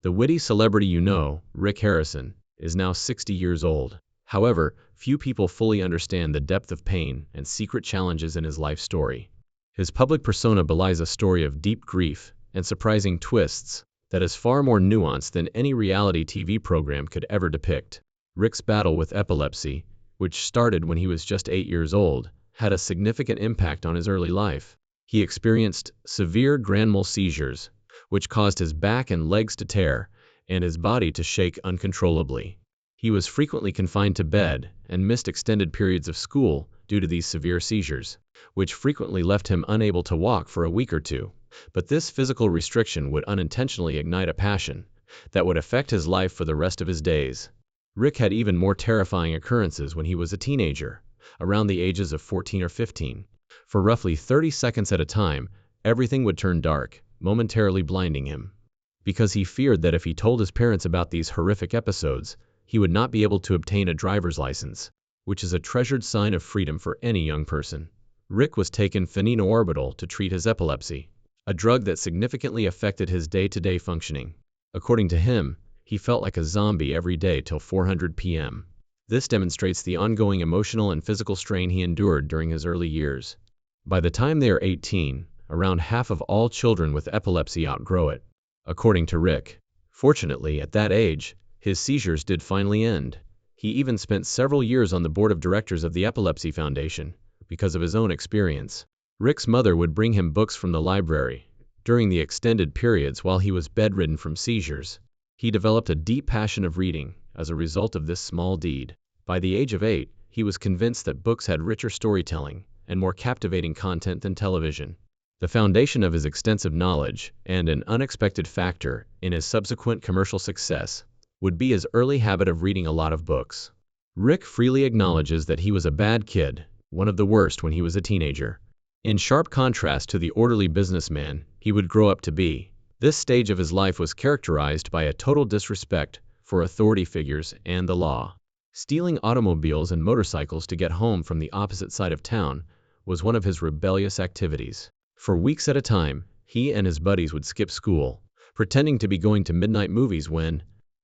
The witty celebrity you know, Rick Harrison, is now 60 years old. However, few people fully understand the depth of pain and secret challenges in his life story. His public persona belies a story of deep grief and surprising twists that is far more nuanced than any reality TV program could ever depict. Rick's battle with epilepsy, which started when he was just 8 years old, had a significant impact on his early life. He experienced severe grand mal seizures, which caused his back and legs to tear and his body to shake uncontrollably. He was frequently confined to bed and missed extended periods of school due to these severe seizures, which frequently left him unable to walk for a week or two. But this physical restriction would unintentionally ignite a passion that would affect his life for the rest of his days. Rick had even more terrifying occurrences when he was a teenager, around the ages of 14 or 15. For roughly 30 seconds at a time, everything would turn dark, momentarily blinding him. Because he feared that if he told his parents about these horrific episodes, he would not be able to obtain a driver's license, which is a treasured sign of freedom for any young person. Rick was taken phenobarbital to treat his epilepsy, a drug that significantly affected his day-to-day functioning. According to him, he felt like a zombie every day till 4:00 p.m. This demonstrates the ongoing emotional and physical strain he endured during his early years. By the time they are 18, around half of all children with epilepsy outgrow it, according to Rick. Fortunately, at that age, his seizures did finally end. He even spent several years on the board of directors of the Epilepsy Foundation, because of his own experience. Rick's mother would bring him books from the library during the extended periods while he was bedridden from seizures. He developed a deep passion of reading as a result of this small deed. By the age of 8, he was convinced that books had richer storytelling and more captivating content than television. The foundation of his extensive knowledge, and an unexpected factor in his subsequent commercial success, would be his early habit of reading a lot of books. Rick freely acknowledges that he was a bad kid, one of the worst when he was a teenager. In sharp contrast to the orderly businessman he would grow up to be, this stage of his life was characterized by a total disrespect for authority figures and the law. Stealing automobiles and motorcycles to get home from the opposite side of town was one of his rebellious activities. For weeks at a time, he and his buddies would skip school, pretending to be going to midnight movies when,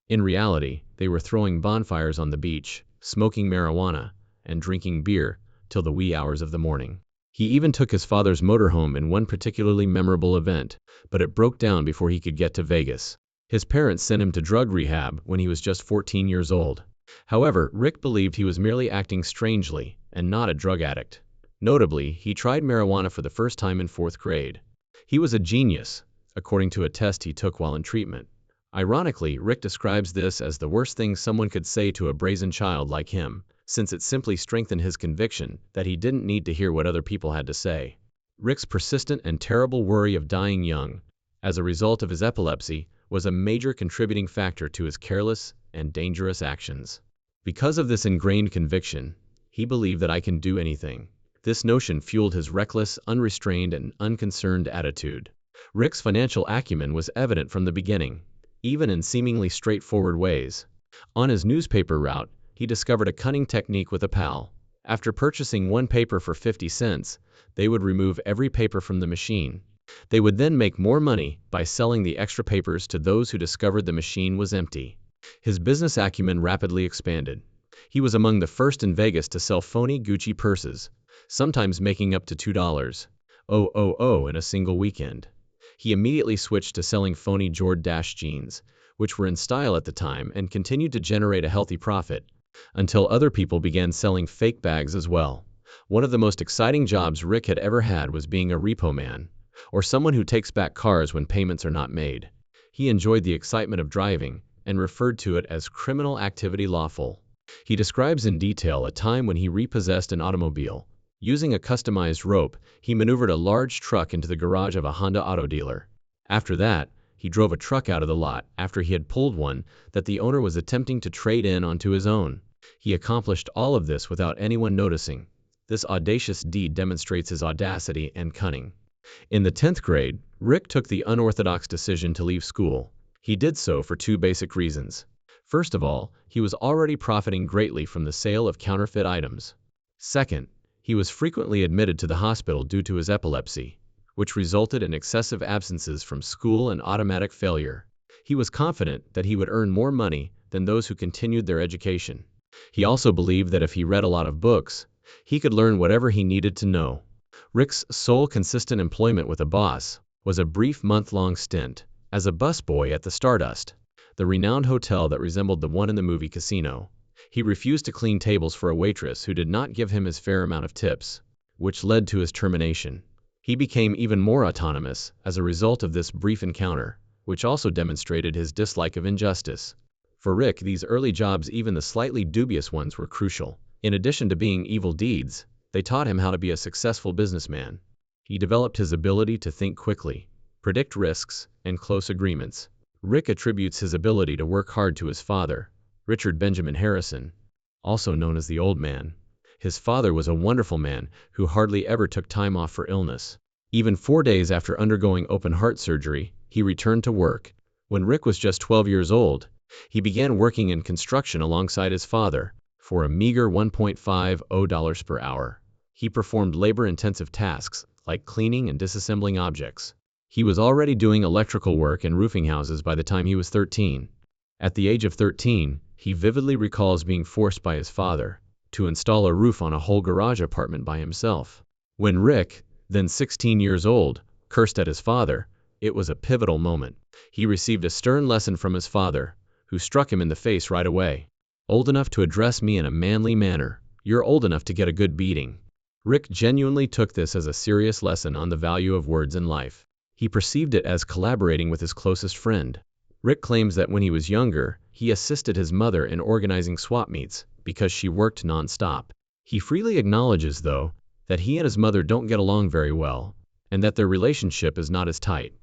in reality, they were throwing bonfires on the beach, smoking marijuana, and drinking beer till the wee hours of the morning. He even took his father's motorhome in one particularly memorable event, but it broke down before he could get to Vegas. His parents sent him to drug rehab when he was just 14 years old. However, Rick believed he was merely acting strangely and not a drug addict. Notably, he tried marijuana for the first time in 4th grade. He was a genius, according to a test he took while in treatment. Ironically, Rick describes this as the worst thing someone could say to a brazen child like him, since it simply strengthened his conviction that he didn't need to hear what other people had to say. Rick's persistent and terrible worry of dying young, as a result of his epilepsy, was a major contributing factor to his careless and dangerous actions. Because of this ingrained conviction, he believed that I can do anything. This notion fueled his reckless, unrestrained, and unconcerned attitude. Rick's financial acumen was evident from the beginning, even in seemingly straightforward ways. On his newspaper route, he discovered a cunning technique with a pal. After purchasing one paper for 50 cents, they would remove every paper from the machine. They would then make more money by selling the extra papers to those who discovered the machine was empty. His business acumen rapidly expanded. He was among the first in Vegas to sell phony Gucci purses, sometimes making up to $2,000 in a single weekend. He immediately switched to selling phony Jordan jeans, which were in style at the time and continued to generate a healthy profit, until other people began selling fake bags as well. One of the most exciting jobs Rick had ever had was being a repo man, or someone who takes back cars when payments are not made. He enjoyed the excitement of driving and referred to it as criminal activity lawful. He describes in detail a time when he repossessed an automobile. Using a customized rope, he maneuvered a large truck into the garage of a Honda auto dealer. After that, he drove a truck out of the lot after he had pulled one that the owner was attempting to trade in onto his own. He accomplished all of this without anyone noticing. This audacious deed demonstrates his audacity and cunning. In the 10th grade, Rick took the unorthodox decision to leave school. He did so for two basic reasons. First of all, he was already profiting greatly from the sale of counterfeit items. Second, he was frequently admitted to the hospital due to his epilepsy, which resulted in excessive absences from school and automatic failure. He was confident that he would earn more money than those who continued their education. He also believed that if he read a lot of books, he could learn whatever he needed to know. Rick's sole consistent employment with a boss was a brief month-long stint as a busboy at the Stardust, the renowned hotel that resembled the one in the movie Casino. He refused to clean tables for a waitress who did not give him his fair amount of tips, which led to his termination. He became even more autonomous as a result of this brief encounter, which also demonstrated his dislike of injustice. For Rick, these early jobs, even the slightly dubious ones, were crucial. In addition to being evil deeds, they taught him how to be a successful businessman. He developed his ability to think quickly, predict risks, and close agreements. Rick attributes his ability to work hard to his father, Richard Benjamin Harrison, also known as the Old Man. His father was a wonderful man who hardly ever took time off for illness. Even 4 days after undergoing open-heart surgery, he returned to work. When Rick was just 12 years old, he began working in construction alongside his father for a meager $1.50 per hour. He performed labor-intensive tasks like cleaning and disassembling objects. He was already doing electrical work in roofing houses by the time he was 13. At the age of 13, he vividly recalls being forced by his father to install a roof on a whole garage apartment by himself. When Rick, then 16 years old, cursed at his father, it was a pivotal moment. He received a stern lesson from his father, who struck him in the face right away. "Old enough to address me in a manly manner. You're old enough to get a good beating." Rick genuinely took this as a serious lesson on the value of words in life. He perceived it as collaborating with his closest friend. Rick claims that when he was younger, he assisted his mother in organizing swap meets because she worked non-stop. He freely acknowledges, though, that he and his mother don't get along very well, and that their relationship is not as tight.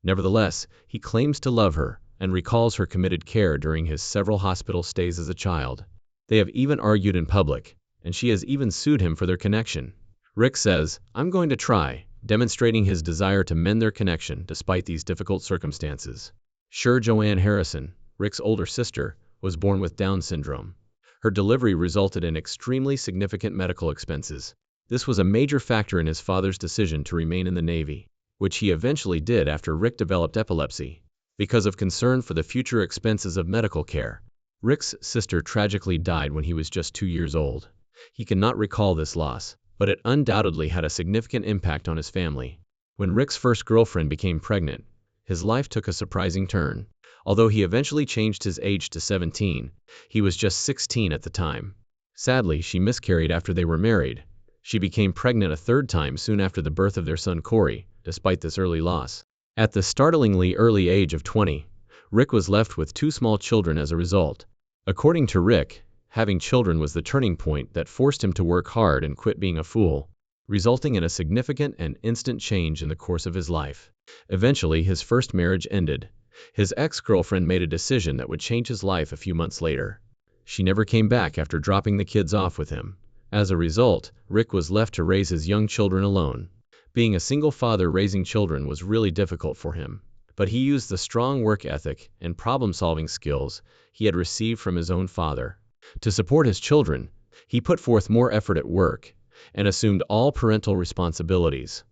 Nevertheless, he claims to love her and recalls her committed care during his several hospital stays as a child. They have even argued in public, and she has even sued him for their connection. Rick says, "I'm going to try," demonstrating his desire to mend their connection despite these difficult circumstances. Joanne Harrison, Rick's older sister, was born with Down syndrome. Her delivery resulted in extremely significant medical expenses. This was a major factor in his father's decision to remain in the Navy, which he eventually did after Rick developed epilepsy. Because of concern for the future expenses of medical care, Rick's sister tragically died when he was just 2 years old. He cannot recall this loss, but it undoubtedly had a significant impact on his family. When Rick's first girlfriend became pregnant, his life took a surprising turn. Although he eventually changed his age to 17, he was just 16 at the time. Sadly, she miscarried after they were married. She became pregnant a third time soon after the birth of their son Corey, despite this early loss. At the startlingly early age of 20, Rick was left with 2 small children as a result. According to Rick, having children was the turning point that forced him to work hard and quit being a fool, resulting in a significant and instant change in the course of his life. Eventually, his first marriage ended. His ex-girlfriend made a decision that would change his life a few months later. She never came back after dropping the kids off with him. As a result, Rick was left to raise his young children alone. Being a single father raising children was really difficult for him, but he used the strong work ethic and problem-solving skills he had received from his own father. To support his children, he put forth more effort at work and assumed all parental responsibilities.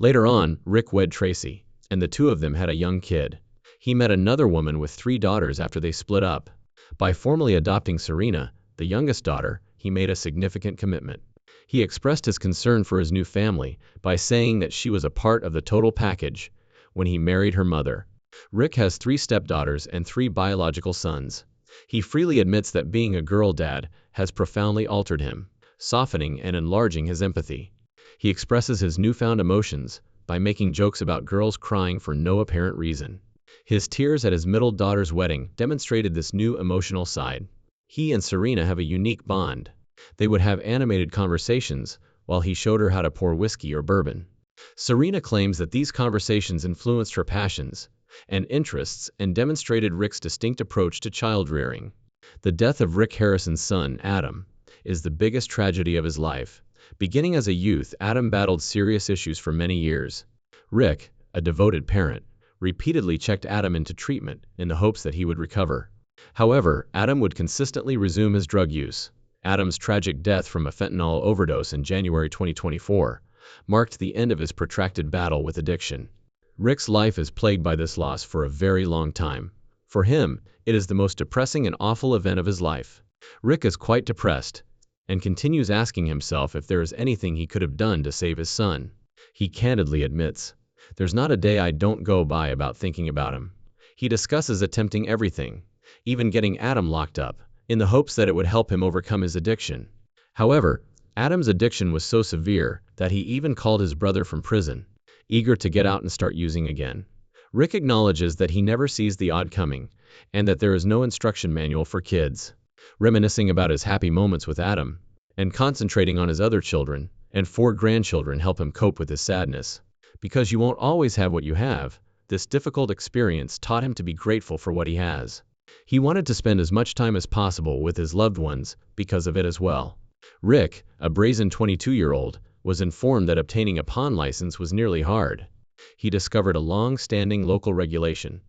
Later on, Rick wed Tracy, and the two of them had a young kid. He met another woman with 3 daughters after they split up. By formally adopting Serena, the youngest daughter, he made a significant commitment. He expressed his concern for his new family by saying that she was a part of the total package when he married her mother. Rick has 3 stepdaughters and 3 biological sons. He freely admits that being a girl dad has profoundly altered him, softening and enlarging his empathy. He expresses his newfound emotions by making jokes about girls crying for no apparent reason. His tears at his middle daughter's wedding demonstrated this new emotional side. He and Serena have a unique bond. They would have animated conversations while he showed her how to pour whiskey or bourbon. Serena claims that these conversations influenced her passions and interests and demonstrated Rick's distinct approach to child-rearing. The death of Rick Harrison's son, Adam, is the biggest tragedy of his life. Beginning as a youth, Adam battled serious issues for many years. Rick, a devoted parent, repeatedly checked Adam into treatment in the hopes that he would recover. However, Adam would consistently resume his drug use. Adam's tragic death from a fentanyl overdose in January 2024 marked the end of his protracted battle with addiction. Rick's life is plagued by this loss for a very long time. For him, it is the most depressing and awful event of his life. Rick is quite depressed and continues asking himself if there is anything he could have done to save his son. He candidly admits, "There's not a day I don't go by about thinking about him." He discusses attempting everything, even getting Adam locked up, in the hopes that it would help him overcome his addiction. However, Adam's addiction was so severe that he even called his brother from prison, eager to get out and start using again. Rick acknowledges that he never sees the odd coming, and that there is no instruction manual for kids. Reminiscing about his happy moments with Adam, and concentrating on his other children and 4 grandchildren help him cope with his sadness. Because you won't always have what you have, this difficult experience taught him to be grateful for what he has. He wanted to spend as much time as possible with his loved ones because of it as well. Rick, a brazen 22-year-old, was informed that obtaining a pawn license was nearly hard. He discovered a long-standing local regulation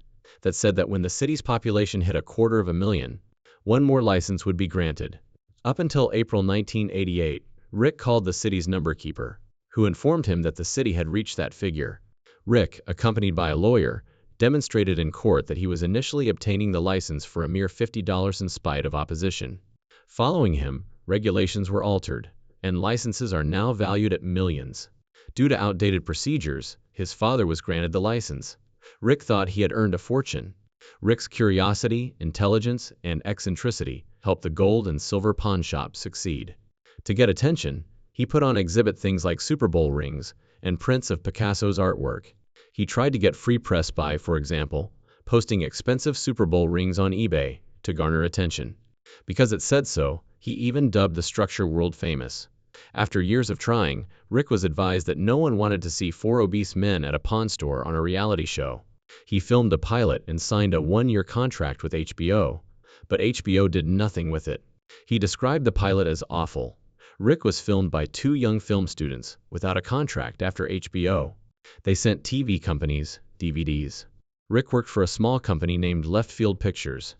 that said that when the city's population hit 250,000, one more license would be granted. Up until April 1988, Rick called the city's number keeper, who informed him that the city had reached that figure. Rick, accompanied by a lawyer, demonstrated in court that he was initially obtaining the license for a mere $50 in spite of opposition. Following him, regulations were altered, and licenses are now valued at millions. Due to outdated procedures, his father was granted the license. Rick thought he had earned a fortune. Rick's curiosity, intelligence, and eccentricity helped the gold and silver pawn shop succeed. To get attention, he put on exhibit things like Super Bowl rings and prints of Picasso's artwork. He tried to get free press by, for example, posting expensive Super Bowl rings on eBay to garner attention. Because it said so, he even dubbed the structure world famous. After years of trying, Rick was advised that no one wanted to see 4 obese men at a pawn store on a reality show. He filmed a pilot and signed a 1-year contract with HBO, but HBO did nothing with it. He described the pilot as awful. Rick was filmed by 2 young film students without a contract after HBO. They sent TV companies DVDs. Rick worked for a small company named Left Field Pictures.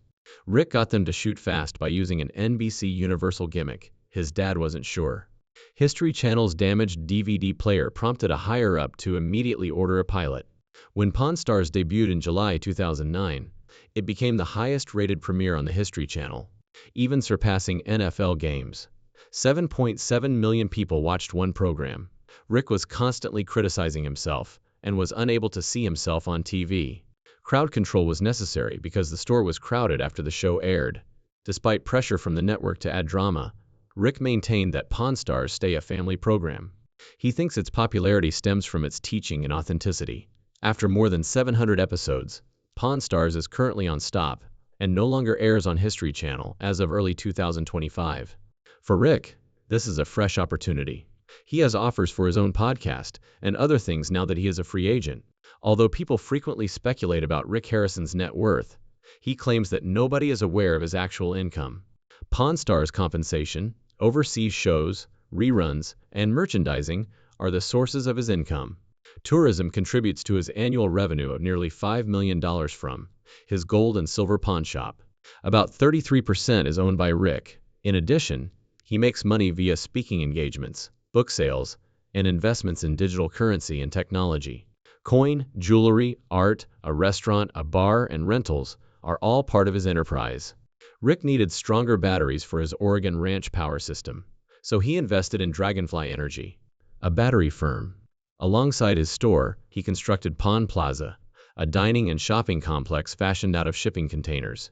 Rick got them to shoot fast by using an NBC Universal gimmick. His dad wasn't sure. History Channel's damaged DVD player prompted a higher-up to immediately order a pilot. When Pawn Stars debuted in July 2009, it became the highest-rated premiere on the History Channel, even surpassing NFL games. 7.7 million people watched one program. Rick was constantly criticizing himself and was unable to see himself on TV. Crowd control was necessary because the store was crowded after the show aired. Despite pressure from the network to add drama, Rick maintained that Pawn Stars stay a family program. He thinks its popularity stems from its teaching and authenticity. After more than 700 episodes, Pawn Stars is currently on stop and no longer airs on History Channel as of early 2025. For Rick, this is a fresh opportunity. He has offers for his own podcast and other things now that he is a free agent. Although people frequently speculate about Rick Harrison's net worth, he claims that nobody is aware of his actual income. Pawn Stars' compensation, overseas shows, reruns, and merchandising are the sources of his income. Tourism contributes to his annual revenue of nearly $5 million from his gold and silver pawn shop. About 33% is owned by Rick. In addition, he makes money via speaking engagements, book sales, and investments in digital currency and technology. Coin, jewelry, art, a restaurant, a bar, and rentals are all part of his enterprise. Rick needed stronger batteries for his Oregon Ranch power system, so he invested in Dragonfly Energy, a battery firm. Alongside his store, he constructed Pawn Plaza, a dining and shopping complex fashioned out of shipping containers.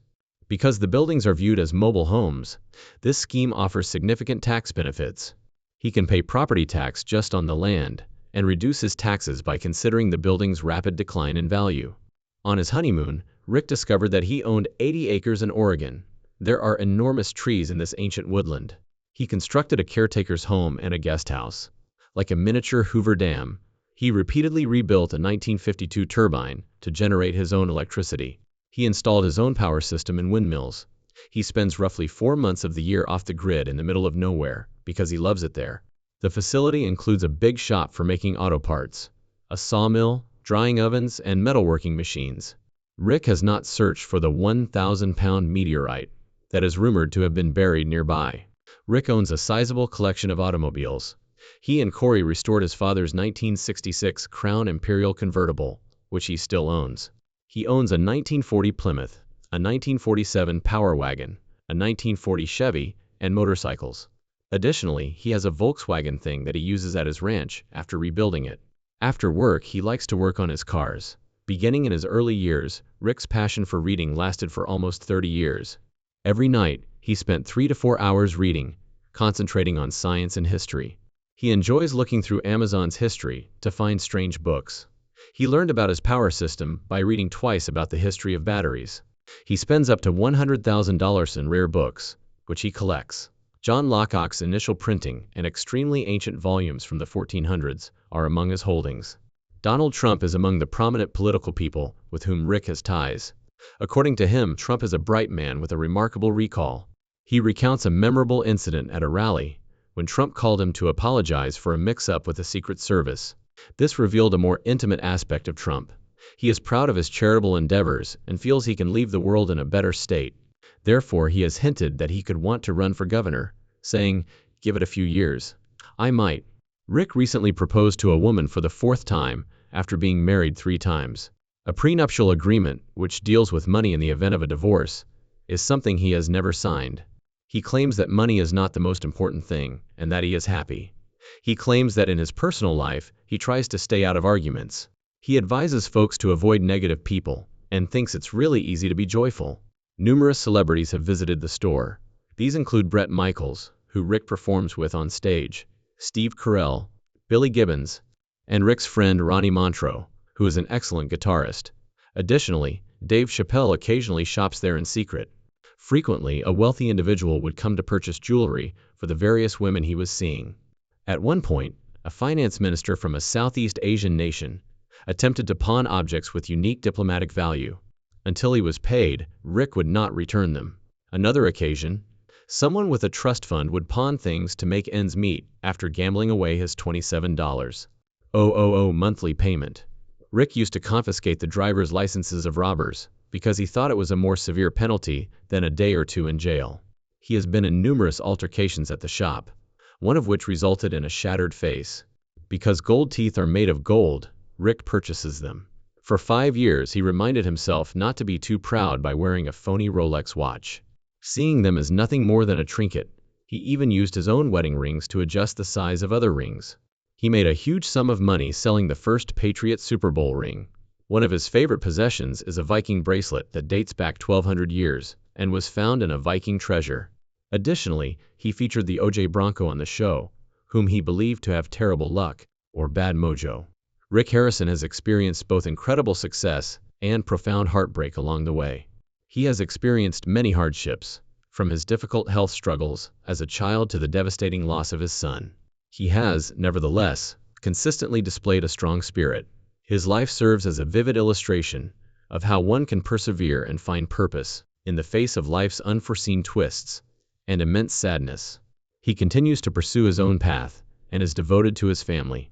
Because the buildings are viewed as mobile homes, this scheme offers significant tax benefits. He can pay property tax just on the land and reduce his taxes by considering the building's rapid decline in value. On his honeymoon, Rick discovered that he owned 80 acres in Oregon. There are enormous trees in this ancient woodland. He constructed a caretaker's home and a guest house. Like a miniature Hoover Dam, he repeatedly rebuilt a 1952 turbine to generate his own electricity. He installed his own power system and windmills. He spends roughly 4 months of the year off the grid in the middle of nowhere because he loves it there. The facility includes a big shop for making auto parts, a sawmill, drying ovens, and metalworking machines. Rick has not searched for the 1,000-pound meteorite that is rumored to have been buried nearby. Rick owns a sizable collection of automobiles. He and Corey restored his father's 1966 Crown Imperial convertible, which he still owns. He owns a 1940 Plymouth, a 1947 Power Wagon, a 1940 Chevy, and motorcycles. Additionally, he has a Volkswagen thing that he uses at his ranch after rebuilding it. After work, he likes to work on his cars. Beginning in his early years, Rick's passion for reading lasted for almost 30 years. Every night, he spent 3 to 4 hours reading, concentrating on science and history. He enjoys looking through Amazon's history to find strange books. He learned about his power system by reading twice about the history of batteries. He spends up to $100,000 in rare books, which he collects. John Locke's initial printing and extremely ancient volumes from the 1400s are among his holdings. Donald Trump is among the prominent political people with whom Rick has ties. According to him, Trump is a bright man with a remarkable recall. He recounts a memorable incident at a rally when Trump called him to apologize for a mix-up with the Secret Service. This revealed a more intimate aspect of Trump. He is proud of his charitable endeavors and feels he can leave the world in a better state. Therefore, he has hinted that he could want to run for governor, saying, "Give it a few years. I might." Rick recently proposed to a woman for the 4th time after being married 3 times. A prenuptial agreement, which deals with money in the event of a divorce, is something he has never signed. He claims that money is not the most important thing and that he is happy. He claims that in his personal life, he tries to stay out of arguments. He advises folks to avoid negative people and thinks it's really easy to be joyful. Numerous celebrities have visited the store. These include Bret Michaels, who Rick performs with on stage, Steve Carell, Billy Gibbons, and Rick's friend Ronnie Montreux, who is an excellent guitarist. Additionally, Dave Chappelle occasionally shops there in secret. Frequently, a wealthy individual would come to purchase jewelry for the various women he was seeing. At one point, a finance minister from a Southeast Asian nation attempted to pawn objects with unique diplomatic value. Until he was paid, Rick would not return them. Another occasion, someone with a trust fund would pawn things to make ends meet after gambling away his $27,000 monthly payment. Rick used to confiscate the driver's licenses of robbers because he thought it was a more severe penalty than a day or 2 in jail. He has been in numerous altercations at the shop, one of which resulted in a shattered face. Because gold teeth are made of gold, Rick purchases them. For 5 years, he reminded himself not to be too proud by wearing a phony Rolex watch, seeing them as nothing more than a trinket. He even used his own wedding rings to adjust the size of other rings. He made a huge sum of money selling the first Patriot Super Bowl ring. One of his favorite possessions is a Viking bracelet that dates back 1,200 years and was found in a Viking treasure. Additionally, he featured the OJ Bronco on the show, whom he believed to have terrible luck or bad mojo. Rick Harrison has experienced both incredible success and profound heartbreak along the way. He has experienced many hardships, from his difficult health struggles as a child to the devastating loss of his son. He has, nevertheless, consistently displayed a strong spirit. His life serves as a vivid illustration of how one can persevere and find purpose in the face of life's unforeseen twists and immense sadness. He continues to pursue his own path and is devoted to his family.